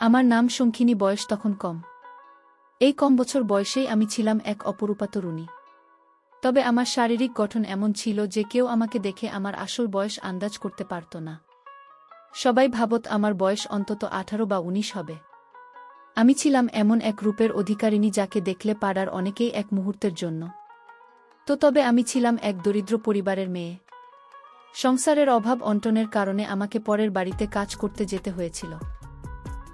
আমার নাম শঙ্খিনী, বয়স তখন কম। এই কম বছর বয়সেই আমি ছিলাম এক অপরূপা তরুণী। তবে আমার শারীরিক গঠন এমন ছিল যে কেউ আমাকে দেখে আমার আসল বয়স আন্দাজ করতে পারত না। সবাই ভাবত আমার বয়স অন্তত 18 বা 19 হবে। আমি ছিলাম এমন এক রূপের অধিকারিণী যাকে দেখলে পাড়ার অনেকেই এক মুহূর্তের জন্য। তবে আমি ছিলাম এক দরিদ্র পরিবারের মেয়ে। সংসারের অভাব অনটনের কারণে আমাকে পরের বাড়িতে কাজ করতে যেতে হয়েছিল।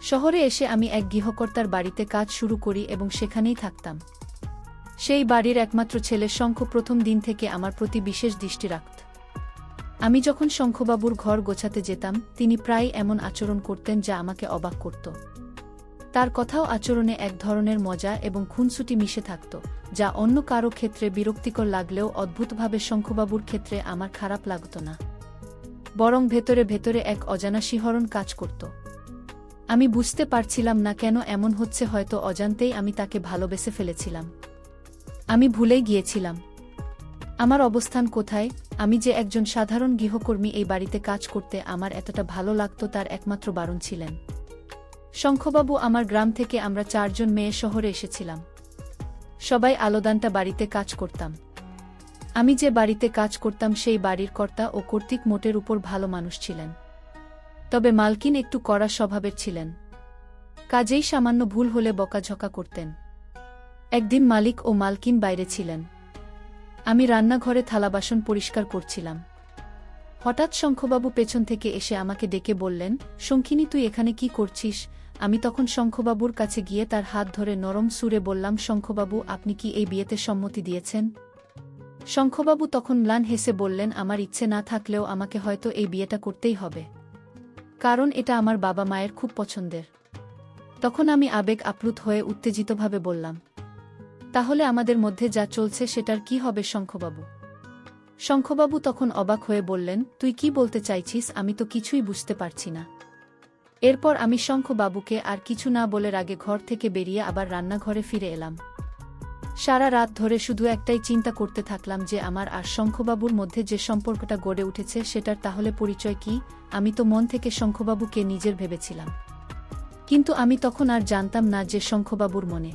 শহরে এসে আমি এক গৃহকর্তার বাড়িতে কাজ শুরু করি এবং সেখানেই থাকতাম। সেই বাড়ির একমাত্র ছেলে শঙ্খ প্রথম দিন থেকে আমার প্রতি বিশেষ দৃষ্টি রাখত। আমি যখন শঙ্খবাবুর ঘর গোছাতে যেতাম, তিনি প্রায় এমন আচরণ করতেন যা আমাকে অবাক করত। তার কথাও আচরণে এক ধরনের মজা এবং খুনসুটি মিশে থাকত, যা অন্য কারো ক্ষেত্রে বিরক্তিকর লাগলেও অদ্ভুতভাবে শঙ্খবাবুর ক্ষেত্রে আমার খারাপ লাগত না। বরং ভেতরে ভেতরে এক অজানা শিহরণ কাজ করত। আমি বুঝতে পারছিলাম না কেন এমন হচ্ছে, হয়তো অজান্তেই আমি তাকে ভালোবেসে ফেলেছিলাম। আমি ভুলেই গিয়েছিলাম আমার অবস্থান কোথায়। আমি যে একজন সাধারণ গৃহকর্মী, এই বাড়িতে কাজ করতে আমার এতটা ভালো লাগত তার একমাত্র বারণ ছিলেন শঙ্খবাবু। আমার গ্রাম থেকে আমরা 4 জন মেয়ে শহরে এসেছিলাম। সবাই আলোদানটা বাড়িতে কাজ করতাম। আমি যে বাড়িতে কাজ করতাম সেই বাড়ির কর্তা ও কর্তৃক মোটের উপর ভালো মানুষ ছিলেন। তবে মালকিন একটু কড়া স্বভাবের ছিলেন। কাজেই সামান্য ভুল হলে বকাঝকা করতেন। একদিন মালিক ও মালকিন বাইরে ছিলেন। আমি রান্নাঘরে থালাবাসন পরিষ্কার করছিলাম। হঠাৎ শঙ্খবাবু পেছন থেকে এসে আমাকে ডেকে বললেন, শঙ্খিনী, তুই এখানে কি করছিস? আমি তখন শঙ্খবাবুর কাছে গিয়ে তার হাত ধরে নরম সুরে বললাম, শঙ্খবাবু, আপনি কি এই বিয়েতে সম্মতি দিয়েছেন? শঙ্খবাবু তখন ম্লান হেসে বললেন, আমার ইচ্ছে না থাকলেও আমাকে হয়তো এই বিয়েটা করতেই হবে, কারণ এটা আমার বাবা মায়ের খুব পছন্দের। তখন আমি আবেগ আপ্লুত হয়ে উত্তেজিতভাবে বললাম, তাহলে আমাদের মধ্যে যা চলছে সেটার কি হবে শঙ্খবাবু? শঙ্খবাবু তখন অবাক হয়ে বললেন, তুই কি বলতে চাইছিস? আমি তো কিছুই বুঝতে পারছি না। এরপর আমি শঙ্খবাবুকে আর কিছু না বলে রাগে ঘর থেকে বেরিয়ে আবার রান্নাঘরে ফিরে এলাম। সারা রাত ধরে শুধু একটাই চিন্তা করতে থাকলাম যে আমার আর শঙ্খবাবুর মধ্যে যে সম্পর্কটা গড়ে উঠেছে সেটার তাহলে পরিচয় কি? আমি তো মন থেকে শঙ্খবাবুকে নিজের ভেবেছিলাম, কিন্তু আমি তখন আর জানতাম না যে শঙ্খবাবুর মনে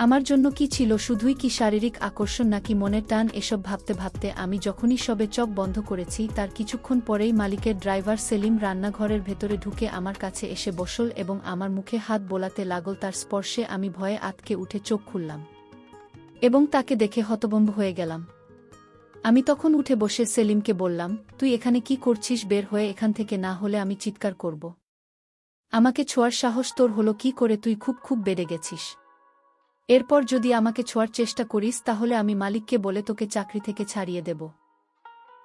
আমার জন্য কি ছিল, শুধুই কি শারীরিক আকর্ষণ নাকি মনের টান। এসব ভাবতে ভাবতে আমি যখনই সবে চোখ বন্ধ করেছি তার কিছুক্ষণ পরেই মালিকের ড্রাইভার সেলিম রান্নাঘরের ভেতরে ঢুকে আমার কাছে এসে বসল এবং আমার মুখে হাত বোলাতে লাগল। তার স্পর্শে আমি ভয়ে আঁতকে উঠে চোখ খুললাম এবং তাকে দেখে হতভম্ব হয়ে গেলাম। আমি তখন উঠে বসে সেলিমকে বললাম, তুই এখানে কি করছিস? বের হয়ে এখান থেকে, না হলে আমি চিৎকার করব। আমাকে ছোঁয়ার সাহস তোর হলো কি করে? তুই খুব বেড়ে গেছিস। এরপর যদি আমাকে ছোঁয়ার চেষ্টা করিস তাহলে আমি মালিককে বলে তোকে চাকরি থেকে ছাড়িয়ে দেব।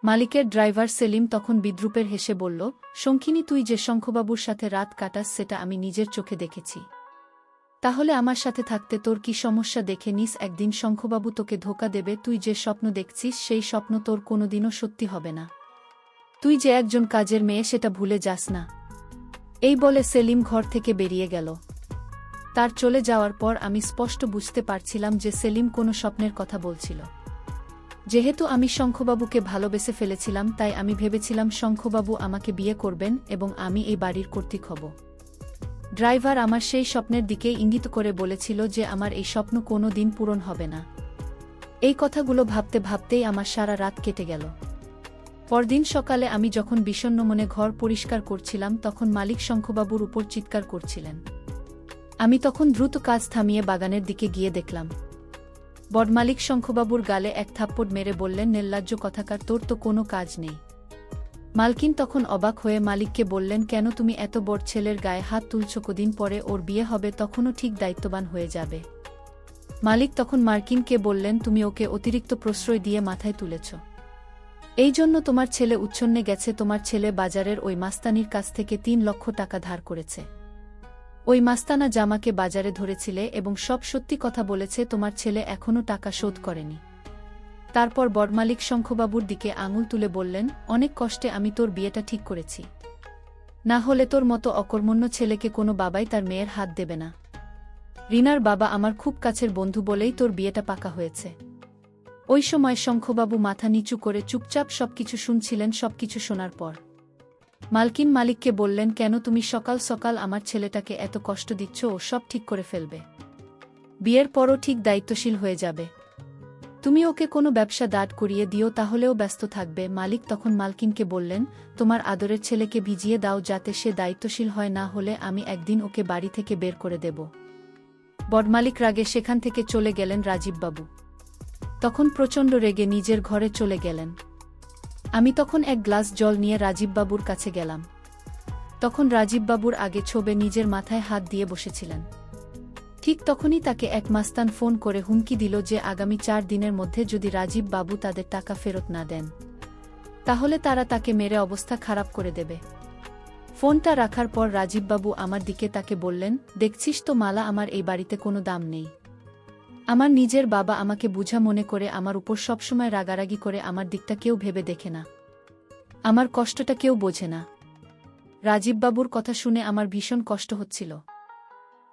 মালিকের ড্রাইভার সেলিম তখন বিদ্রূপের হেসে বলল, শঙ্খিনী, তুই যে শঙ্খবাবুর সাথে রাত কাটাস সেটা আমি নিজের চোখে দেখেছি। তাহলে আমার সাথে থাকতে তোর কি সমস্যা? দেখে নিস, একদিন শঙ্খবাবু তোকে ধোঁকা দেবে। তুই যে স্বপ্ন দেখছিস সেই স্বপ্ন তোর কোনোদিনও সত্যি হবে না। তুই যে একজন কাজের মেয়ে সেটা ভুলে যাস না। এই বলে সেলিম ঘর থেকে বেরিয়ে গেল। তার চলে যাওয়ার পর আমি স্পষ্ট বুঝতে পারছিলাম যে সেলিম কোনো স্বপ্নের কথা বলছিল। যেহেতু আমি শঙ্খবাবুকে ভালোবেসে ফেলেছিলাম তাই আমি ভেবেছিলাম শঙ্খবাবু আমাকে বিয়ে করবেন এবং আমি এই বাড়ির কর্তৃক হব। ড্রাইভার আমার সেই স্বপ্নের দিকে ইঙ্গিত করে বলেছিল যে আমার এই স্বপ্ন কোনো দিন পূরণ হবে না। এই কথাগুলো ভাবতে ভাবতেই আমার সারা রাত কেটে গেল। পরদিন সকালে আমি যখন বিষণ্ণ মনে ঘর পরিষ্কার করছিলাম তখন মালিক শঙ্খবাবুর উপর চিৎকার করছিলেন। আমি তখন দ্রুত কাজ থামিয়ে বাগানের দিকে গিয়ে দেখলাম বড়মালিক শঙ্খবাবুর গালে এক থাপ্পড় মেরে বললেন, নির্লজ্জ কথাকার, তোর তো কোনো কাজ নেই। মালকিন তখন অবাক হয়ে মালিককে বললেন, কেন তুমি এত বড় ছেলের গায়ে হাত তুলছ? কদিন পরে ওর বিয়ে হবে, তখনও ঠিক দায়িত্ববান হয়ে যাবে। মালিক তখন মার্কিনকে বললেন, তুমি ওকে অতিরিক্ত প্রশ্রয় দিয়ে মাথায় তুলেছ। এই জন্য তোমার ছেলে উচ্ছন্নে গেছে। তোমার ছেলে বাজারের ওই মাস্তানির কাছ থেকে 3 লক্ষ টাকা ধার করেছে। ওই মাস্তানা জামাকে বাজারে ধরেছিলে এবং সব সত্যি কথা বলেছে। তোমার ছেলে এখনও টাকা শোধ করেনি। তারপর বড়মালিক শঙ্খবাবুর দিকে আঙুল তুলে বললেন, অনেক কষ্টে আমি তোর বিয়েটা ঠিক করেছি, না হলে তোর মতো অকর্মণ্য ছেলেকে কোনো বাবাই তার মেয়ের হাত দেবে না। রিনার বাবা আমার খুব কাছের বন্ধু বলেই তোর বিয়েটা পাকা হয়েছে। ওই সময় শঙ্খবাবু মাথা নিচু করে চুপচাপ সবকিছু শুনছিলেন। সবকিছু শোনার পর মালকিন মালিককে বললেন, কেন তুমি সকাল সকাল আমার ছেলেটাকে এত কষ্ট দিচ্ছ? ও সব ঠিক করে ফেলবে, বিয়ের পরও ঠিক দায়িত্বশীল হয়ে যাবে। তুমি ওকে কোনো ব্যবসা দাঁড় করিয়ে দিও, তাহলেও ব্যস্ত থাকবে। মালিক তখন মালকিনকে বললেন, তোমার আদরের ছেলেকে ভিজিয়ে দাও যাতে সে দায়িত্বশীল হয়, না হলে আমি একদিন ওকে বাড়ি থেকে বের করে দেব। বড়মালিক রাগে সেখান থেকে চলে গেলেন। রাজীববাবু তখন প্রচণ্ড রেগে নিজের ঘরে চলে গেলেন। আমি তখন এক গ্লাস জল নিয়ে রাজীববাবুর কাছে গেলাম। তখন রাজীববাবুর আগে ছোবে নিজের মাথায় হাত দিয়ে বসেছিলেন। ঠিক তখনই তাকে এক মাস্তান ফোন করে হুমকি দিল যে আগামী 4 দিনের মধ্যে যদি রাজীববাবু তাদের টাকা ফেরত না দেন, তাহলে তারা তাকে মেরে অবস্থা খারাপ করে দেবে। ফোনটা রাখার পর রাজীববাবু আমার দিকে তাকে বললেন, দেখছিস তো মালা, আমার এই বাড়িতে কোনো দাম নেই। আমার নিজের বাবা আমাকে বুঝা মনে করে আমার উপর সবসময় রাগারাগি করে, আমার দিকটা কেউ ভেবে দেখে না, আমার কষ্টটা কেউ বোঝে না। রাজীববাবুর কথা শুনে আমার ভীষণ কষ্ট হচ্ছিল।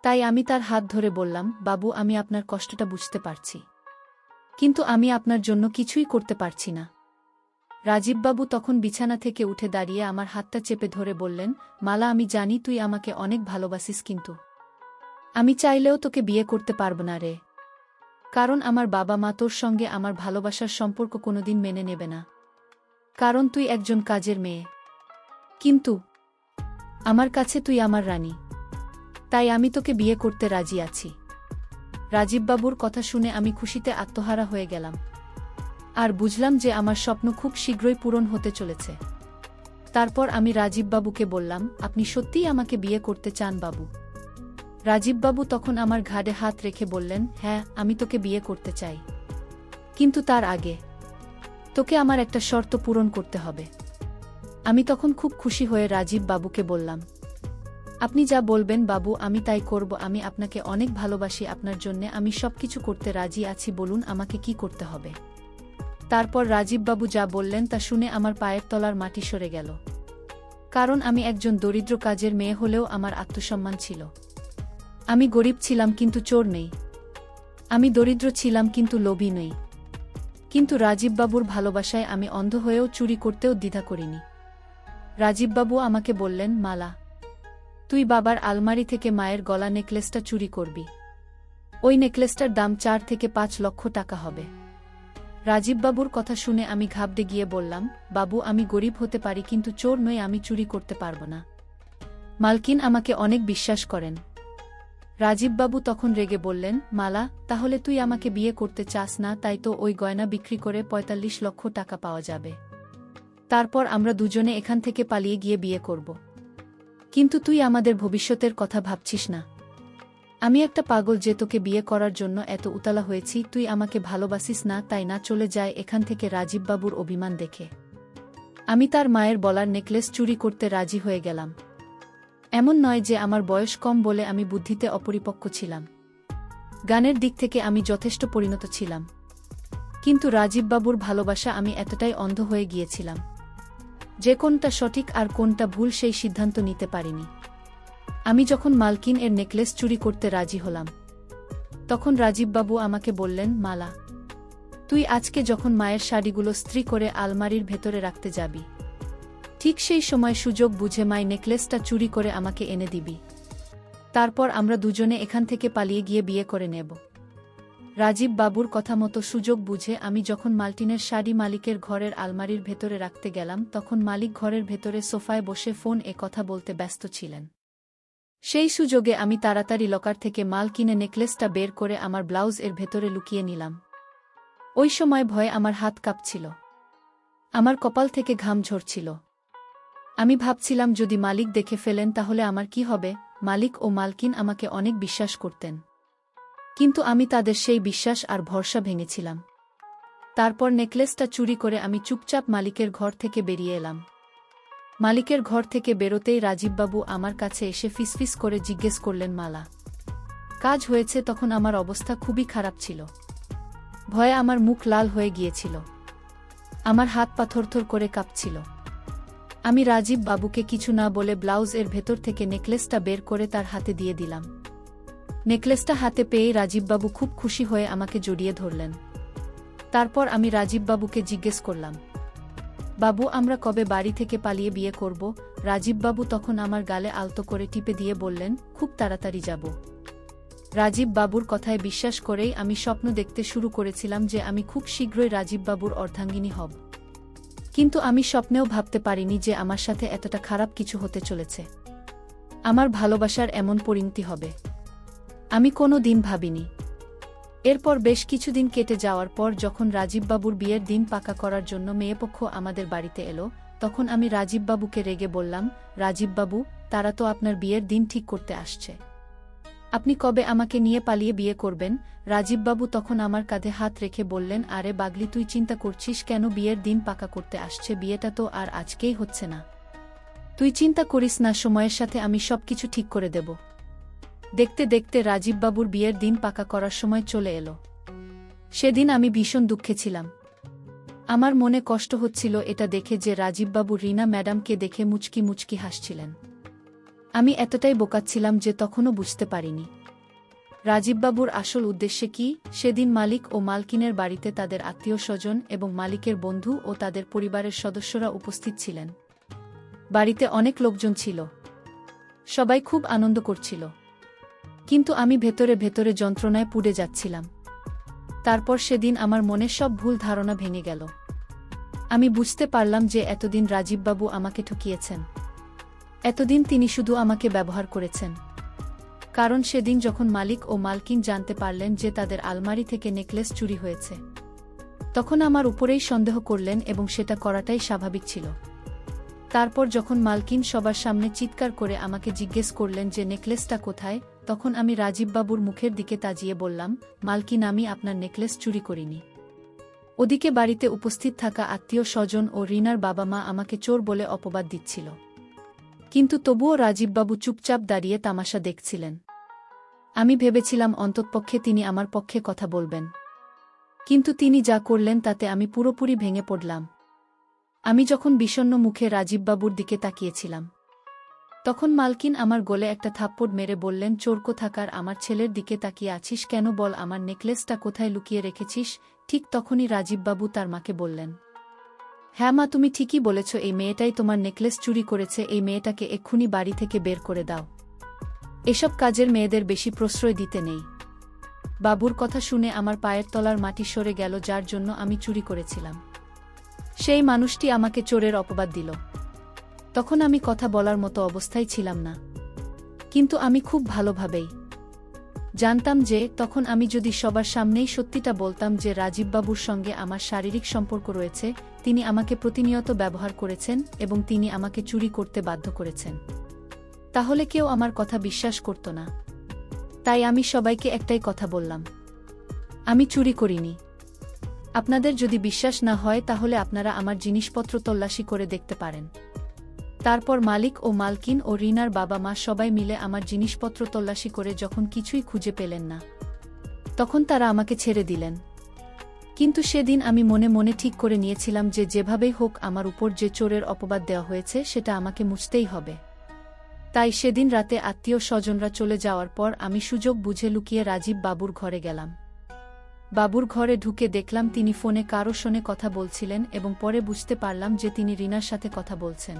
তাই আমি তার হাত ধরে বললাম, বাবু, আমি আপনার কষ্টটা বুঝতে পারছি, কিন্তু আমি আপনার জন্য কিছুই করতে পারছি না। রাজীববাবু তখন বিছানা থেকে উঠে দাঁড়িয়ে আমার হাতটা চেপে ধরে বললেন, মালা, আমি জানি তুই আমাকে অনেক ভালোবাসিস, কিন্তু আমি চাইলেও তোকে বিয়ে করতে পারব না রে। কারণ আমার বাবা মা তোর সঙ্গে আমার ভালোবাসার সম্পর্ক কোনোদিন মেনে নেবে না, কারণ তুই একজন কাজের মেয়ে। কিন্তু আমার কাছে তুই আমার রানী, তাই আমি তোকে বিয়ে করতে রাজি আছি। রাজীববাবুর কথা শুনে আমি খুশিতে আত্মহারা হয়ে গেলাম, আর বুঝলাম যে আমার স্বপ্ন খুব শীঘ্রই পূরণ হতে চলেছে। তারপর আমি রাজীববাবুকে বললাম, আপনি সত্যিই আমাকে বিয়ে করতে চান বাবু? রাজীববাবু তখন আমার ঘাড়ে হাত রেখে বললেন, হ্যাঁ, আমি তোকে বিয়ে করতে চাই, কিন্তু তার আগে তোকে আমার একটা শর্ত পূরণ করতে হবে। আমি তখন খুব খুশি হয়ে রাজীববাবুকে বললাম, আপনি যা বলবেন বাবু, আমি তাই করব। আমি আপনাকে অনেক ভালোবাসি, আপনার জন্যে আমি সবকিছু করতে রাজি আছি, বলুন আমাকে কি করতে হবে। তারপর রাজীববাবু যা বললেন তা শুনে আমার পায়ের তলার মাটি সরে গেল। কারণ আমি একজন দরিদ্র কাজের মেয়ে হলেও আমার আত্মসম্মান ছিল। আমি গরিব ছিলাম কিন্তু চোর নেই, আমি দরিদ্র ছিলাম কিন্তু লোভী নই। কিন্তু রাজীববাবুর ভালোবাসায় আমি অন্ধ হয়েও চুরি করতেও দ্বিধা করিনি। রাজীববাবু আমাকে বললেন, মালা, তুই বাবার আলমারি থেকে মায়ের গলা নেকলেসটা চুরি করবি। ওই নেকলেসটার দাম 4 থেকে 5 লক্ষ টাকা হবে। রাজীববাবুর কথা শুনে আমি ঘাবড়ে গিয়ে বললাম, বাবু, আমি গরিব হতে পারি কিন্তু চোর নই, আমি চুরি করতে পারব না। মালকিন আমাকে অনেক বিশ্বাস করেন। রাজীববাবু তখন রেগে বললেন, মালা, তাহলে তুই আমাকে বিয়ে করতে চাস না, তাই তো ওই গয়না বিক্রি করে 45 লক্ষ টাকা পাওয়া যাবে। তারপর আমরা দুজনে এখান থেকে পালিয়ে গিয়ে বিয়ে করব। কিন্তু তুই আমাদের ভবিষ্যতের কথা ভাবছিস না। আমি একটা পাগল যে তোকে বিয়ে করার জন্য এত উতালা হয়েছি। তুই আমাকে ভালোবাসিস না, তাই না? চলে যায় এখান থেকে। রাজীববাবুর অভিমান দেখে আমি তার মায়ের বলার নেকলেস চুরি করতে রাজি হয়ে গেলাম। এমন নয় যে আমার বয়স কম বলে আমি বুদ্ধিতে অপরিপক্ক ছিলাম, গানের দিক থেকে আমি যথেষ্ট পরিণত ছিলাম, কিন্তু রাজীববাবুর ভালোবাসা আমি এতটাই অন্ধ হয়ে গিয়েছিলাম যে কোনটা সঠিক আর কোনটা ভুল সেই সিদ্ধান্ত নিতে পারিনি। আমি যখন মালকিন এর নেকলেস চুরি করতে রাজি হলাম, তখন রাজীববাবু আমাকে বললেন, মালা, তুই আজকে যখন মায়ের শাড়িগুলো ইস্ত্রি করে আলমারির ভেতরে রাখতে যাবি, ঠিক সেই সময় সুযোগ বুঝে মাই নেকলেসটা চুরি করে আমাকে এনে দিবি। তারপর আমরা দুজনে এখান থেকে পালিয়ে গিয়ে বিয়ে করে নেব। রাজীববাবুর কথা মতো সুযোগ বুঝে আমি যখন মালটিনের শাড়ি মালিকের ঘরের আলমারির ভেতরে রাখতে গেলাম, তখন মালিক ঘরের ভেতরে সোফায় বসে ফোন কথা বলতে ব্যস্ত ছিলেন। সেই সুযোগে আমি তাড়াতাড়ি লকার থেকে মাল কিনে নেকলেসটা বের করে আমার ব্লাউজ এর ভেতরে লুকিয়ে নিলাম। ওই সময় ভয়ে আমার হাত কাঁপছিল, আমার কপাল থেকে ঘাম ঝরছিল। আমি ভাবছিলাম যদি মালিক দেখে ফেলেন তাহলে আমার কি হবে। মালিক ও মালকিন আমাকে অনেক বিশ্বাস করতেন, কিন্তু আমি তাদের সেই বিশ্বাস আর ভরসা ভেঙেছিলাম। তারপর নেকলেসটা চুরি করে আমি চুপচাপ মালিকের ঘর থেকে বেরিয়ে এলাম। মালিকের ঘর থেকে বেরোতেই রাজীববাবু আমার কাছে এসে ফিসফিস করে জিজ্ঞেস করলেন, মালা, কাজ হয়েছে? তখন আমার অবস্থা খুবই খারাপ ছিল, ভয়ে আমার মুখ লাল হয়ে গিয়েছিল, আমার হাত পা থরথর করে কাঁপছিল। আমি রাজীববাবুকে কিছু না বলে ব্লাউজ এর ভেতর থেকে নেকলেসটা বের করে তার হাতে দিয়ে দিলাম। নেকলেসটা হাতে পেয়েই রাজীববাবু খুব খুশি হয়ে আমাকে জড়িয়ে ধরলেন। তারপর আমি রাজীববাবুকে জিজ্ঞেস করলাম, বাবু, আমরা কবে বাড়ি থেকে পালিয়ে বিয়ে করব? রাজীববাবু তখন আমার গালে আলতো করে টিপে দিয়ে বললেন, খুব তাড়াতাড়ি যাব। রাজীববাবুর কথায় বিশ্বাস করেই আমি স্বপ্ন দেখতে শুরু করেছিলাম যে আমি খুব শীঘ্রই রাজীববাবুর অর্ধাঙ্গিনী হব। কিন্তু আমি স্বপ্নেও ভাবতে পারিনি যে আমার সাথে এতটা খারাপ কিছু হতে চলেছে। আমার ভালোবাসার এমন পরিণতি হবে আমি কোনো দিন ভাবিনি। এরপর বেশ কিছুদিন কেটে যাওয়ার পর যখন রাজীববাবুর বিয়ের দিন পাকা করার জন্য মেয়েপক্ষ আমাদের বাড়িতে এলো, তখন আমি রাজীববাবুকে রেগে বললাম, রাজীববাবু, তারা তো আপনার বিয়ের দিন ঠিক করতে আসছে। আপনি কবে আমাকে নিয়ে পালিয়ে বিয়ে করবেন? রাজীববাবু তখন আমার কাঁধে হাত রেখে বললেন, আরে বাগলি, তুই চিন্তা করছিস কেন? বিয়ের দিন পাকা করতে আসছে, বিয়েটা তো আর আজকেই হচ্ছে না। তুই চিন্তা করিস না, সময়ের সাথে আমি সবকিছু ঠিক করে দেব। দেখতে দেখতে রাজীববাবুর বিয়ের দিন পাকা করার সময় চলে এলো। সেদিন আমি ভীষণ দুঃখে ছিলাম। আমার মনে কষ্ট হচ্ছিল এটা দেখে যে রাজীববাবু রীনা ম্যাডামকে দেখে মুচকি মুচকি হাসছিলেন। আমি এতটাই বোকাচ্ছিলাম যে তখনও বুঝতে পারিনি রাজীববাবুর আসল উদ্দেশ্যে কি। সেদিন মালিক ও মালকিনের বাড়িতে তাদের আত্মীয়স্বজন এবং মালিকের বন্ধু ও তাদের পরিবারের সদস্যরা উপস্থিত ছিলেন। বাড়িতে অনেক লোকজন ছিল, সবাই খুব আনন্দ করছিল, কিন্তু আমি ভেতরে ভেতরে যন্ত্রণায় পুড়ে যাচ্ছিলাম। তারপর সেদিন আমার মনের সব ভুল ধারণা ভেঙে গেল। আমি বুঝতে পারলাম যে এতদিন রাজীববাবু আমাকে ঠকিয়েছেন। এতদিন তিনি শুধু আমাকে ব্যবহার করেছেন। কারণ সেদিন যখন মালিক ও মালকিন জানতে পারলেন যে তাদের আলমারি থেকে নেকলেস চুরি হয়েছে, তখন আমার উপরেই সন্দেহ করলেন এবং সেটা করাটাই স্বাভাবিক ছিল। তারপর যখন মালকিন সবার সামনে চিৎকার করে আমাকে জিজ্ঞেস করলেন যে নেকলেসটা কোথায়, তখন আমি রাজীববাবুর মুখের দিকে তাজিয়ে বললাম, মালকিন, আমি আপনার নেকলেস চুরি করিনি। ওদিকে বাড়িতে উপস্থিত থাকা আত্মীয় স্বজন ও রীনার বাবা মা আমাকে চোর বলে অপবাদ দিচ্ছিল, কিন্তু তবুও রাজীববাবু চুপচাপ দাঁড়িয়ে তামাশা দেখছিলেন। আমি ভেবেছিলাম অন্ততপক্ষে তিনি আমার পক্ষে কথা বলবেন, কিন্তু তিনি যা করলেন তাতে আমি পুরোপুরি ভেঙে পড়লাম। আমি যখন বিষণ্ণ মুখে রাজীববাবুর দিকে তাকিয়েছিলাম, তখন মালকিন আমার গলে একটা থাপ্পড় মেরে বললেন, চোর কোথাকার, আমার ছেলের দিকে তাকিয়ে আছিস কেন? বল, আমার নেকলেসটা কোথায় লুকিয়ে রেখেছিস? ঠিক তখনই রাজীববাবু তার মাকে বললেন, হ্যাঁ মা, তুমি ঠিকই বলেছ, এই মেয়েটাই তোমার নেকলেস চুরি করেছে। এই মেয়েটাকে এক্ষুনি বাড়ি থেকে বের করে দাও। এসব কাজের মেয়েদের বেশি প্রশ্রয় দিতে নেই। বাবুর কথা শুনে আমার পায়ের তলার মাটি সরে গেল। যার জন্য আমি চুরি করেছিলাম, সেই মানুষটি আমাকে চোরের অপবাদ দিল। তখন আমি কথা বলার মতো অবস্থায় ছিলাম না, কিন্তু আমি খুব ভালোভাবেই জানতাম যে তখন আমি যদি সবার সামনেই সত্যিটা বলতাম যে রাজীববাবুর সঙ্গে আমার শারীরিক সম্পর্ক রয়েছে, তিনি আমাকে প্রতিনিয়ত ব্যবহার করেছেন এবং তিনি আমাকে চুরি করতে বাধ্য করেছেন, তাহলে কেউ আমার কথা বিশ্বাস করত না। তাই আমি সবাইকে একটাই কথা বললাম, আমি চুরি করিনি। আপনাদের যদি বিশ্বাস না হয় তাহলে আপনারা আমার জিনিসপত্র তল্লাশি করে দেখতে পারেন। তারপর মালিক ও মালকিন ও রীনার বাবা মা সবাই মিলে আমার জিনিসপত্র তল্লাশি করে যখন কিছুই খুঁজে পেলেন না, তখন তারা আমাকে ছেড়ে দিলেন। কিন্তু সেদিন আমি মনে মনে ঠিক করে নিয়েছিলাম যে যেভাবেই হোক আমার উপর যে চোরের অপবাদ দেওয়া হয়েছে সেটা আমাকে মুছতেই হবে। তাই সেদিন রাতে আত্মীয় স্বজনরা চলে যাওয়ার পর আমি সুযোগ বুঝে লুকিয়ে রাজীব বাবুর ঘরে গেলাম। বাবুর ঘরে ঢুকে দেখলাম তিনি ফোনে কারো সঙ্গে কথা বলছিলেন এবং পরে বুঝতে পারলাম যে তিনি রীনার সাথে কথা বলছেন।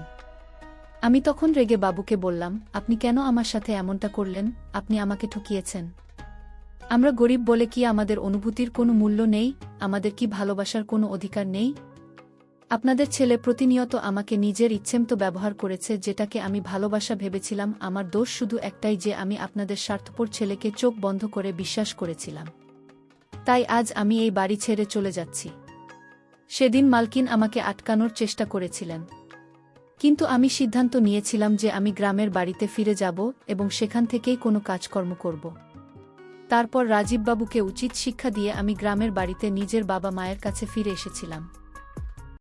আমি তখন রেগে বাবুকে বললাম, আপনি কেন আমার সাথে এমনটা করলেন? আপনি আমাকে ঠকিয়েছেন। আমরা গরিব বলে কি আমাদের অনুভূতির কোনো মূল্য নেই? আমাদের কি ভালোবাসার কোনো অধিকার নেই? আপনাদের ছেলে প্রতিনিয়ত আমাকে নিজের ইচ্ছেমতো ব্যবহার করেছে, যেটাকে আমি ভালোবাসা ভেবেছিলাম। আমার দোষ শুধু একটাই যে আমি আপনাদের স্বার্থপর ছেলেকে চোখ বন্ধ করে বিশ্বাস করেছিলাম। তাই আজ আমি এই বাড়ি ছেড়ে চলে যাচ্ছি। সেদিন মালকিন আমাকে আটকানোর চেষ্টা করেছিলেন, কিন্তু আমি সিদ্ধান্ত নিয়েছিলাম যে আমি গ্রামের বাড়িতে ফিরে যাব এবং সেখান থেকেই কোনো কাজকর্ম করব। তারপর রাজীববাবুকে উচিত শিক্ষা দিয়ে আমি গ্রামের বাড়িতে নিজের বাবা মায়ের কাছে ফিরে এসেছিলাম।